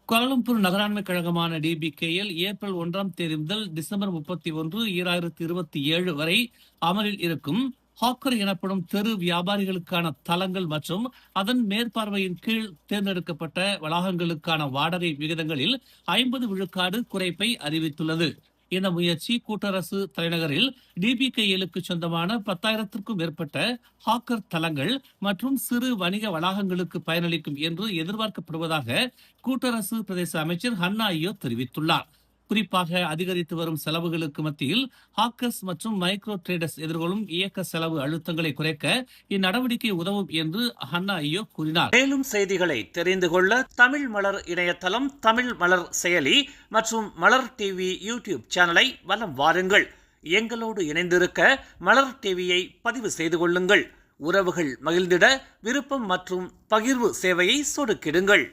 Kuala Lumpur நகராண்மை கழகமான DBKL April 1ஆம் தேதி முதல் டிசம்பர் 31, 2027 வரை அமலில் இருக்கும் ஹாக்கர் எனப்படும் தெரு வியாபாரிகளுக்கான தளங்கள் மற்றும் அதன் மேற்பார்வையின் கீழ் தேர்ந்தெடுக்கப்பட்ட வளாகங்களுக்கான வாடகை விகிதங்களில் 50 விழுக்காடு குறைப்பை அறிவித்துள்ளது. இந்த முயற்சி கூட்டரசு தலைநகரில் டிபிகேஎலுக்கு சொந்தமான 10,000க்கும் மேற்பட்ட ஹாக்கர் தளங்கள் மற்றும் சிறு வணிக வளாகங்களுக்கு பயனளிக்கும் என்று எதிர்பார்க்கப்படுவதாக கூட்டரசு பிரதேச அமைச்சர் ஹன்னா ஐயோ தெரிவித்துள்ளார். குறிப்பாக அதிகரித்து வரும் செலவுகளுக்கு மத்தியில் ஹாக்கர்ஸ் மற்றும் மைக்ரோ டிரேடர்ஸ் எதிர்கொள்ளும் இயக்க செலவு அழுத்தங்களை குறைக்க இந்நடவடிக்கை உதவும் என்று ஹன்னா ஐயோ கூறினார். மேலும் செய்திகளை தெரிந்து கொள்ள தமிழ் மலர் இணையதளம், தமிழ் மலர் செயலி மற்றும் மலர் டிவி யூடியூப் சேனலை வலம் வாருங்கள். எங்களோடு இணைந்திருக்க மலர் டிவியை பதிவு செய்து கொள்ளுங்கள். உறவுகள் மகிழ்ந்திட விருப்பம் மற்றும் பகிர்வு சேவையை சொடுக்கிடுங்கள்.